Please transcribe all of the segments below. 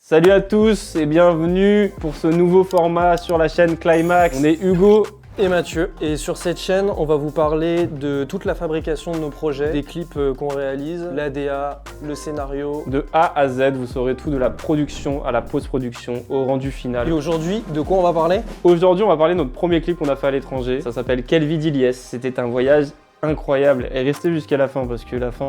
Salut à tous et bienvenue pour ce nouveau format sur la chaîne Climax. On est Hugo et Mathieu, et sur cette chaîne on va vous parler de toute la fabrication de nos projets, des clips qu'on réalise, l'ADA, le scénario. De A à Z, vous saurez tout de la production à la post-production, au rendu final. Et aujourd'hui, de quoi on va parler? Aujourd'hui on va parler de notre premier clip qu'on a fait à l'étranger, ça s'appelle Quelle vie d'Ilyes. C'était un voyage incroyable et restez jusqu'à la fin parce que la fin...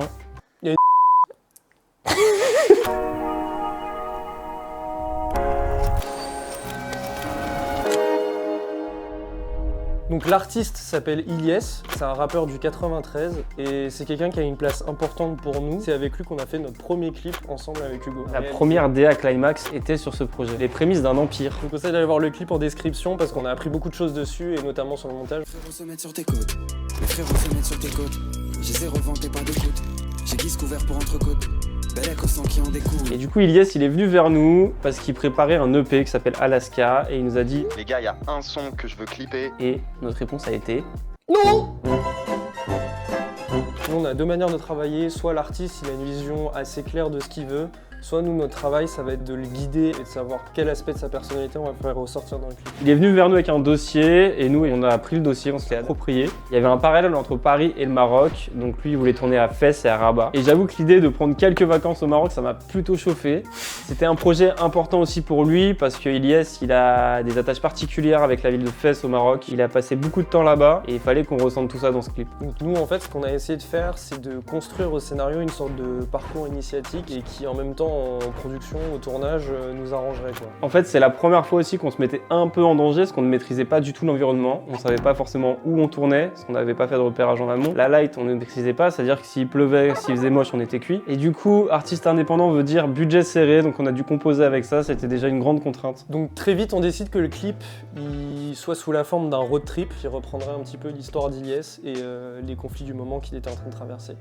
Donc l'artiste s'appelle Ilyes, c'est un rappeur du 93 et c'est quelqu'un qui a une place importante pour nous. C'est avec lui qu'on a fait notre premier clip ensemble avec Hugo. La première DA Climax était sur ce projet, les prémices d'un empire. Je vous conseille d'aller voir le clip en description parce qu'on a appris beaucoup de choses dessus et notamment sur le montage. Les frérots se mettent sur tes côtes, les frérots se mettent sur tes côtes. J'ai zéro vent et pas d'écoute, j'ai 10 couverts pour entrecôte. Bellec au sang qui en découle. Et du coup Ilyes il est venu vers nous parce qu'il préparait un EP qui s'appelle Alaska et il nous a dit les gars, il y a un son que je veux clipper. Et notre réponse a été non. Nous, on a deux manières de travailler, soit l'artiste il a une vision assez claire de ce qu'il veut, soit nous notre travail ça va être de le guider et de savoir quel aspect de sa personnalité on va faire ressortir dans le clip. Il est venu vers nous avec un dossier et nous on a pris le dossier, on se l'est approprié. Il y avait un parallèle entre Paris et le Maroc, donc lui il voulait tourner à Fès et à Rabat. Et j'avoue que l'idée de prendre quelques vacances au Maroc ça m'a plutôt chauffé. C'était un projet important aussi pour lui parce que Ilyes il a des attaches particulières avec la ville de Fès au Maroc. Il a passé beaucoup de temps là-bas et il fallait qu'on ressente tout ça dans ce clip. Donc nous en fait ce qu'on a essayé de faire c'est de construire au scénario une sorte de parcours initiatique et qui en même temps en production, au tournage, nous arrangerait quoi. En fait c'est la première fois aussi qu'on se mettait un peu en danger parce qu'on ne maîtrisait pas du tout l'environnement. On savait pas forcément où on tournait parce qu'on n'avait pas fait de repérage en amont. La light on ne maîtrisait pas, c'est-à-dire que s'il pleuvait, s'il faisait moche on était cuit. Et du coup artiste indépendant veut dire budget serré, donc on a dû composer avec ça, c'était déjà une grande contrainte. Donc très vite on décide que le clip il soit sous la forme d'un road trip qui reprendrait un petit peu l'histoire d'Ilyes et les conflits du moment qu'il était en train de traverser.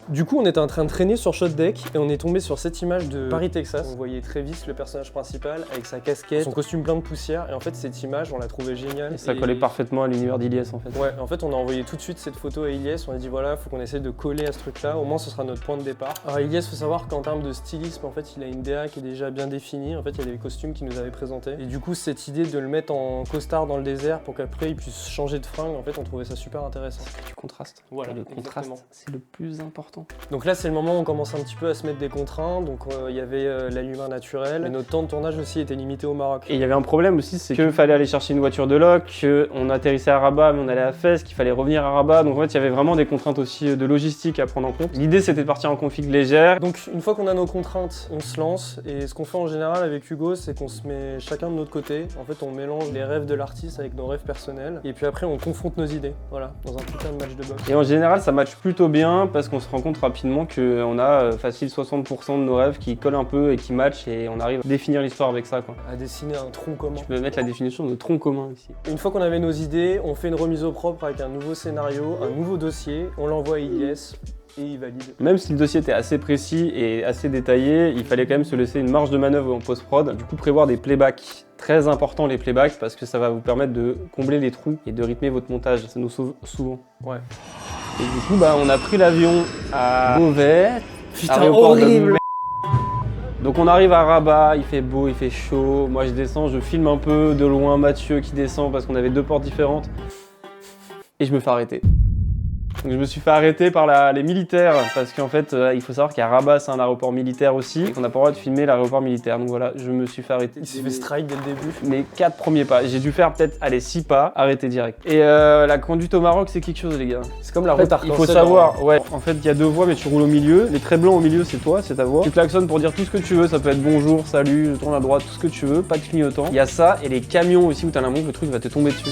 Du coup, on était en train de traîner sur Shot Deck et on est tombé sur cette image de Paris, Texas. On voyait Travis, le personnage principal, avec sa casquette, son costume plein de poussière. Et en fait, cette image, on l'a trouvée géniale. Et ça collait parfaitement à l'univers d'Ilyes en fait. Ouais, en fait, on a envoyé tout de suite cette photo à Ilyes. On a dit voilà, faut qu'on essaie de coller à ce truc-là. Au moins, ce sera notre point de départ. Alors, Ilyes, faut savoir qu'en termes de stylisme, en fait, il a une DA qui est déjà bien définie. En fait, il y a des costumes qu'il nous avait présentés. Et du coup, cette idée de le mettre en costard dans le désert pour qu'après il puisse changer de fringue, en fait, on trouvait ça super intéressant. Du contraste. Voilà, le contraste, c'est le plus important. Donc là, c'est le moment où on commence un petit peu à se mettre des contraintes. Donc il y avait la lumière naturelle. Mais notre temps de tournage aussi était limité au Maroc. Et il y avait un problème aussi, c'est qu'il fallait aller chercher une voiture de loc, qu'on atterrissait à Rabat mais on allait à Fès, qu'il fallait revenir à Rabat. Donc en fait, il y avait vraiment des contraintes aussi de logistique à prendre en compte. L'idée, c'était de partir en config légère. Donc une fois qu'on a nos contraintes, on se lance. Et ce qu'on fait en général avec Hugo, c'est qu'on se met chacun de notre côté. En fait, on mélange les rêves de l'artiste avec nos rêves personnels. Et puis après, on confronte nos idées. Voilà, dans un putain de match de boxe. Et en général, ça matche plutôt bien parce qu'on se rend compte rapidement qu'on a facile 60% de nos rêves qui collent un peu et qui matchent et on arrive à définir l'histoire avec ça quoi. À dessiner un tronc commun. Tu peux mettre la définition de tronc commun ici. Une fois qu'on avait nos idées, on fait une remise au propre avec un nouveau scénario, un nouveau dossier, on l'envoie à Ilyes et il valide. Même si le dossier était assez précis et assez détaillé, il fallait quand même se laisser une marge de manœuvre en post-prod. Du coup, prévoir des playbacks. Très important les playbacks parce que ça va vous permettre de combler les trous et de rythmer votre montage. Ça nous sauve souvent. Ouais. Et du coup, on a pris l'avion à Beauvais. Putain, horrible! Donc on arrive à Rabat, il fait beau, il fait chaud. Moi je descends, je filme un peu de loin Mathieu qui descend parce qu'on avait deux portes différentes. Et je me fais arrêter. Donc je me suis fait arrêter par les militaires parce qu'en fait il faut savoir qu'à Rabat c'est un aéroport militaire aussi et qu'on n'a pas le droit de filmer l'aéroport militaire. Donc voilà, je me suis fait arrêter. Il s'est fait strike dès le début. Mes 4 premiers pas. J'ai dû faire peut-être 6 pas, arrêter direct. Et la conduite au Maroc c'est quelque chose les gars. C'est comme la route Il faut savoir, ouais, en fait il y a deux voies mais tu roules au milieu. Les traits blancs au milieu c'est toi, c'est ta voie. Tu klaxonnes pour dire tout ce que tu veux, ça peut être bonjour, salut, je tourne à droite, tout ce que tu veux, pas de clignotant. Il y a ça et les camions aussi où t'as l'impression que le truc va te tomber dessus. Tu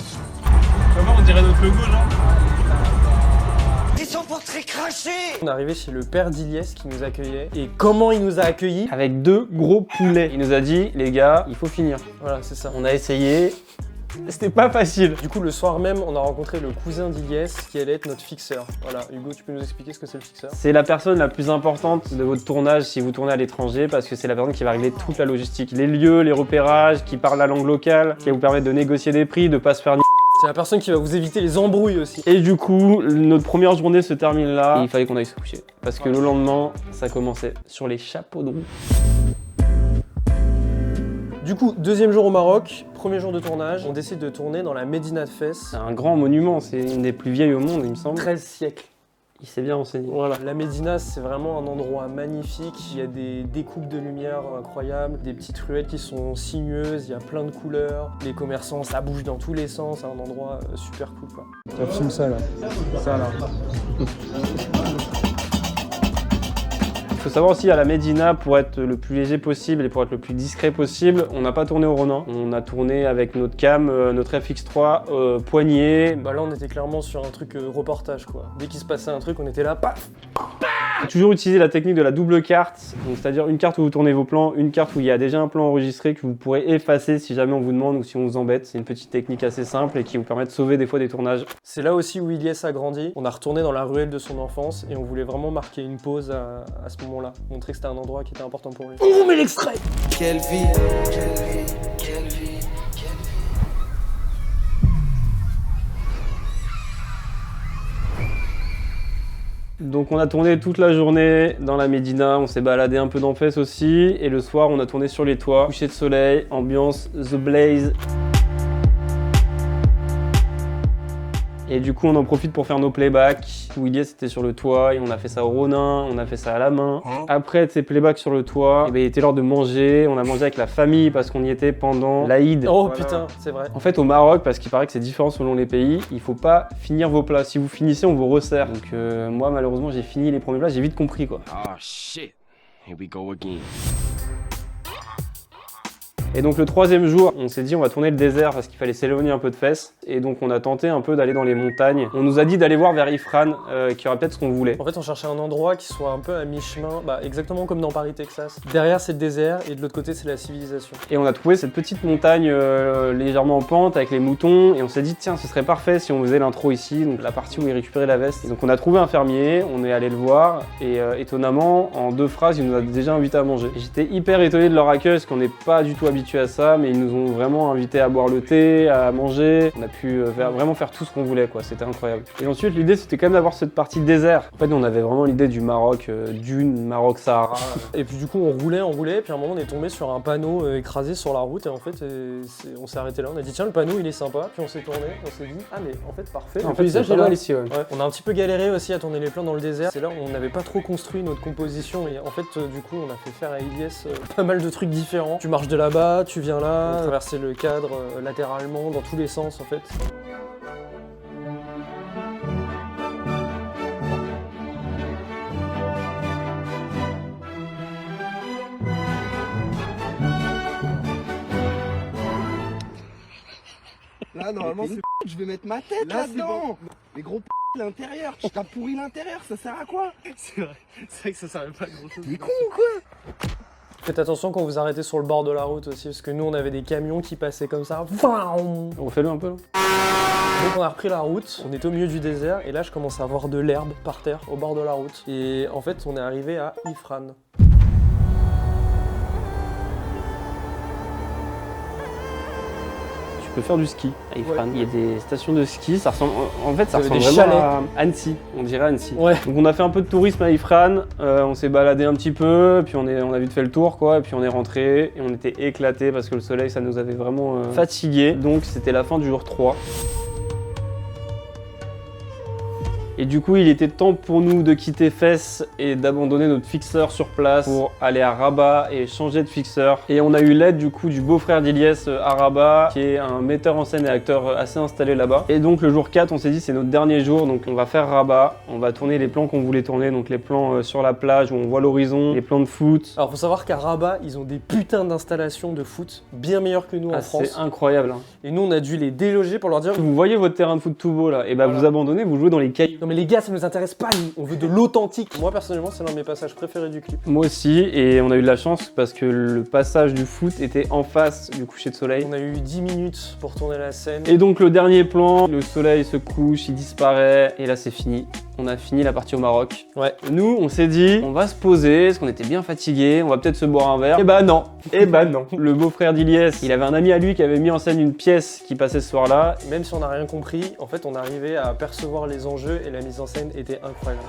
vas voir, on dirait notre logo genre. On est arrivé chez le père d'Ilyes qui nous accueillait. Et comment il nous a accueillis? Avec 2 gros poulets. Il nous a dit, les gars, il faut finir. Voilà, c'est ça. On a essayé, c'était pas facile. Du coup, le soir même, on a rencontré le cousin d'Ilyes qui allait être notre fixeur. Voilà, Hugo, tu peux nous expliquer ce que c'est le fixeur? C'est la personne la plus importante de votre tournage si vous tournez à l'étranger parce que c'est la personne qui va régler toute la logistique. Les lieux, les repérages, qui parle la langue locale, qui va vous permettre de négocier des prix, de pas se faire C'est la personne qui va vous éviter les embrouilles aussi. Et du coup, notre première journée se termine là. Et il fallait qu'on aille se coucher. Parce que le lendemain, ça commençait sur les chapeaux de roue. Du coup, deuxième jour au Maroc, premier jour de tournage, on décide de tourner dans la Médina de Fès. C'est un grand monument, c'est une des plus vieilles au monde, il me semble. 13 siècles. Il s'est bien renseigné. Voilà, la Médina, c'est vraiment un endroit magnifique. Il y a des découpes de lumière incroyables, des petites ruelles qui sont sinueuses, il y a plein de couleurs. Les commerçants, ça bouge dans tous les sens, c'est un endroit super cool, quoi. Tu filmes ça là. Ça là. Il faut savoir aussi à la Médina, pour être le plus léger possible et pour être le plus discret possible, on n'a pas tourné au Ronin. On a tourné avec notre cam, notre FX3 poignet. Bah là, on était clairement sur un truc reportage, quoi. Dès qu'il se passait un truc, on était là, paf. Toujours utiliser la technique de la double carte, c'est-à-dire une carte où vous tournez vos plans, une carte où il y a déjà un plan enregistré que vous pourrez effacer si jamais on vous demande ou si on vous embête. C'est une petite technique assez simple et qui vous permet de sauver des fois des tournages. C'est là aussi où Ilyes a grandi. On a retourné dans la ruelle de son enfance et on voulait vraiment marquer une pause à ce moment-là. Montrer que c'était un endroit qui était important pour lui. On met l'extrait. Quelle vie, quelle vie, quelle vie. Donc on a tourné toute la journée dans la Médina, on s'est baladé un peu dans Fès aussi, et le soir on a tourné sur les toits, coucher de soleil, ambiance The Blaze. Et du coup on en profite pour faire nos playbacks. Ilyes était sur le toit et on a fait ça au Ronin, on a fait ça à la main. Après ces playbacks sur le toit, il était l'heure de manger, on a mangé avec la famille parce qu'on y était pendant l'Aïd. Oh putain, c'est vrai. En fait au Maroc, parce qu'il paraît que c'est différent selon les pays, il faut pas finir vos plats. Si vous finissez, on vous resserre. Donc moi malheureusement j'ai fini les premiers plats, j'ai vite compris quoi. Oh shit, here we go again. Et donc le troisième jour, on s'est dit on va tourner le désert parce qu'il fallait s'éloigner un peu de Fès. Et donc on a tenté un peu d'aller dans les montagnes. On nous a dit d'aller voir vers Ifrane, qui aura peut-être ce qu'on voulait. En fait, on cherchait un endroit qui soit un peu à mi-chemin, exactement comme dans Paris, Texas. Derrière, c'est le désert et de l'autre côté, c'est la civilisation. Et on a trouvé cette petite montagne légèrement en pente avec les moutons. Et on s'est dit tiens, ce serait parfait si on faisait l'intro ici, donc la partie où il récupérait la veste. Et donc on a trouvé un fermier, on est allé le voir. Et étonnamment, en 2 phrases, il nous a déjà invités à manger. J'étais hyper étonné de leur accueil parce qu'on n'est pas du tout habitué à ça, mais ils nous ont vraiment invités à boire le thé, à manger. On a pu vraiment faire tout ce qu'on voulait, quoi. C'était incroyable. Et ensuite, l'idée, c'était quand même d'avoir cette partie désert. En fait, on avait vraiment l'idée du Maroc, dune, Maroc-Sahara. Et puis du coup, on roulait, puis à un moment, on est tombé sur un panneau écrasé sur la route, et en fait, on s'est arrêté là. On a dit tiens, le panneau, il est sympa. Puis on s'est tourné, on s'est dit ah mais en fait, parfait. En fait, c'est pas mal ici, ouais. On a un petit peu galéré aussi à tourner les plans dans le désert. C'est là où on n'avait pas trop construit notre composition, et en fait, du coup, on a fait faire à Ilyes pas mal de trucs différents. Tu marches de là-bas, tu viens là, traverser le cadre latéralement, dans tous les sens en fait. Là, normalement, c'est je vais mettre ma tête là-dedans. Les gros l'intérieur, tu t'as pourri l'intérieur, ça sert à quoi? C'est vrai que ça servait pas à grand chose. T'es con ou quoi? Faites attention quand vous arrêtez sur le bord de la route aussi, parce que nous on avait des camions qui passaient comme ça. On fait le un peu là. Donc on a repris la route, on était au milieu du désert, et là je commence à voir de l'herbe par terre, au bord de la route. Et en fait on est arrivé à Ifrane. Tu peux faire du ski à Ifrane. Ouais. Il y a des stations de ski, ça ressemble, en fait ça Vous avez ressemble des vraiment chalets. à Annecy, on dirait Annecy. Ouais. Donc on a fait un peu de tourisme à Ifrane, on s'est baladé un petit peu, puis on a vite fait le tour quoi, et puis on est rentré et on était éclatés parce que le soleil ça nous avait vraiment fatigués. Donc c'était la fin du jour 3. Et du coup, il était temps pour nous de quitter Fès et d'abandonner notre fixeur sur place pour aller à Rabat et changer de fixeur. Et on a eu l'aide du coup du beau-frère d'Ilyes à Rabat, qui est un metteur en scène et acteur assez installé là-bas. Et donc le jour 4, on s'est dit c'est notre dernier jour, donc on va faire Rabat. On va tourner les plans qu'on voulait tourner, donc les plans sur la plage où on voit l'horizon, les plans de foot. Alors faut savoir qu'à Rabat, ils ont des putains d'installations de foot bien meilleures que nous en France. C'est incroyable. Hein. Et nous on a dû les déloger pour leur dire Vous voyez votre terrain de foot tout beau là, et bah vous abandonnez, vous jouez dans les cailloux. non mais les gars, ça nous intéresse pas, nous. On veut de l'authentique. Moi personnellement, c'est l'un de mes passages préférés du clip. Moi aussi, et on a eu de la chance parce que le passage du foot était en face du coucher de soleil. On a eu 10 minutes pour tourner la scène. Et donc le dernier plan, le soleil se couche, il disparaît, et là c'est fini. On a fini la partie au Maroc. Ouais. Nous, on s'est dit, on va se poser, parce qu'on était bien fatigués, on va peut-être se boire un verre. Et bah non, et bah non. Le beau-frère d'Ilyes, il avait un ami à lui qui avait mis en scène une pièce qui passait ce soir-là. Même si on n'a rien compris, en fait, on arrivait à percevoir les enjeux et la mise en scène était incroyable.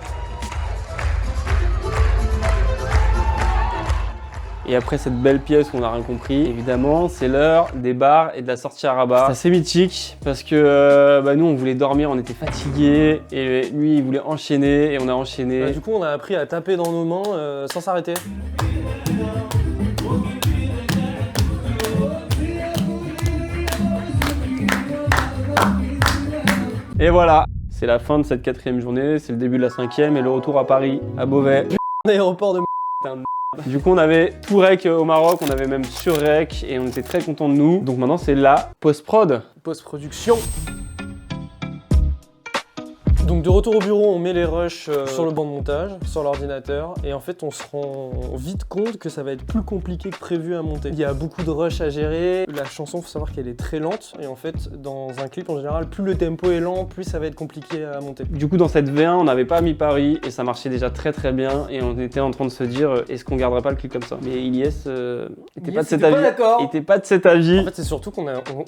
Et après cette belle pièce où on n'a rien compris, évidemment, c'est l'heure des bars et de la sortie à Rabat. C'est assez mythique parce que nous, on voulait dormir, on était fatigués et lui, il voulait enchaîner et on a enchaîné. Du coup, on a appris à taper dans nos mains sans s'arrêter. Et voilà, c'est la fin de cette 4e journée, c'est le début de la 5e et le retour à Paris, à Beauvais. Aéroport de Du coup, on avait tout rec au Maroc, on avait même sur rec et on était très contents de nous. Donc maintenant, c'est la post-prod. post-production. Donc de retour au bureau, on met les rushs sur le banc de montage, sur l'ordinateur, et en fait on se rend vite compte que ça va être plus compliqué que prévu à monter. Il y a beaucoup de rushs à gérer, la chanson, faut savoir qu'elle est très lente, et en fait dans un clip en général, plus le tempo est lent, plus ça va être compliqué à monter. Du coup, dans cette V1, on n'avait pas mis Paris et ça marchait déjà très très bien, et on était en train de se dire est-ce qu'on garderait pas le clip comme ça. Mais Ilyes était pas de cet avis. Il était pas de cet avis. En fait, c'est surtout qu'on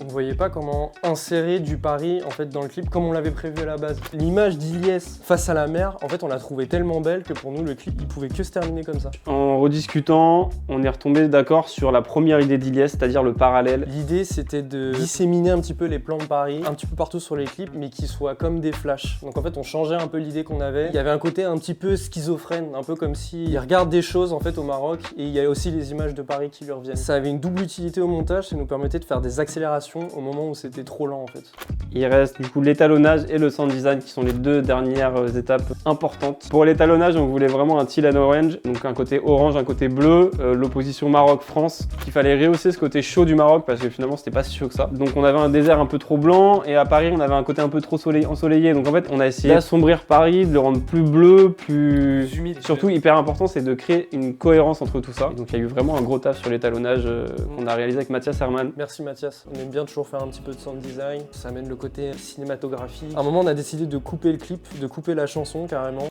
voyait pas comment insérer du Paris en fait dans le clip comme on l'avait prévu à la base. L'image d'Ilyes face à la mer, en fait, on l'a trouvé tellement belle que pour nous, le clip, il pouvait que se terminer comme ça. En rediscutant, on est retombé d'accord sur la première idée d'Ilyes, c'est-à-dire le parallèle. L'idée, c'était de disséminer un petit peu les plans de Paris, un petit peu partout sur les clips, mais qui soient comme des flashs. Donc en fait, on changeait un peu l'idée qu'on avait. Il y avait un côté un petit peu schizophrène, un peu comme s'il regarde des choses en fait au Maroc, et il y a aussi les images de Paris qui lui reviennent. Ça avait une double utilité au montage, ça nous permettait de faire des accélérations au moment où c'était trop lent en fait. Il reste du coup l'étalonnage et le sound design qui sont les deux dernières étapes importantes. Pour l'étalonnage, on voulait vraiment un teal and orange, donc un côté orange, un côté bleu, l'opposition Maroc-France, qu'il fallait rehausser ce côté chaud du Maroc parce que finalement c'était pas si chaud que ça. Donc on avait un désert un peu trop blanc et à Paris on avait un côté un peu trop ensoleillé. Donc en fait on a essayé d'assombrir Paris, de le rendre plus bleu, plus humide. Surtout hyper important, c'est de créer une cohérence entre tout ça. Et donc il y a eu vraiment un gros taf sur l'étalonnage qu'on a réalisé avec Mathias Herman. Merci Mathias, on aime bien toujours faire un petit peu de sound design, ça amène le côté cinématographique. À un moment on a décidé de couper le clip, de couper la chanson carrément.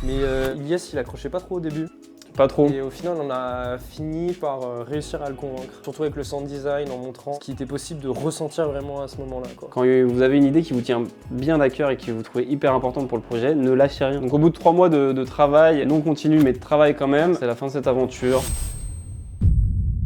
Mais Ilyes il accrochait pas trop au début. Pas trop. Et au final, on a fini par réussir à le convaincre. Surtout avec le sound design, en montrant ce qui était possible de ressentir vraiment à ce moment-là. Quand vous avez une idée qui vous tient bien à cœur et que vous trouvez hyper importante pour le projet, ne lâchez rien. Donc au bout de 3 mois de travail, non continu mais de travail quand même, c'est la fin de cette aventure.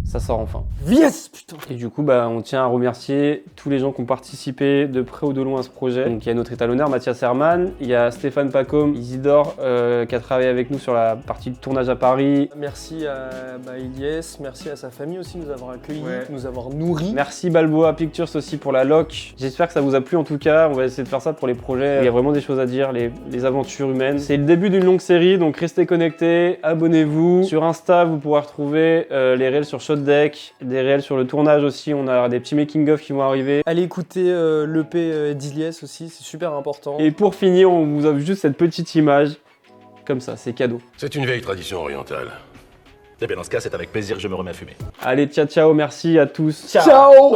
Ça sort enfin. Yes, putain. Et du coup, on tient à remercier tous les gens qui ont participé de près ou de loin à ce projet. Donc il y a notre étalonneur Mathias Herman, il y a Stéphane Pacôme, Isidore qui a travaillé avec nous sur la partie de tournage à Paris. Merci à Ilyes, merci à sa famille aussi de nous avoir accueillis, de nous avoir nourris. Merci Balboa Pictures aussi pour la loc. J'espère que ça vous a plu en tout cas. On va essayer de faire ça pour les projets. Il y a vraiment des choses à dire, les aventures humaines. C'est le début d'une longue série, donc restez connectés, abonnez-vous. Sur Insta, vous pourrez retrouver les réels sur Shot Deck, des réels sur le tournage aussi, on a des petits making-of qui vont arriver. Allez écouter l'EP d'Ilyes aussi, c'est super important. Et pour finir, on vous offre juste cette petite image, comme ça, c'est cadeau. C'est une vieille tradition orientale. Eh bien dans ce cas, c'est avec plaisir que je me remets à fumer. Allez, ciao ciao, merci à tous. Ciao.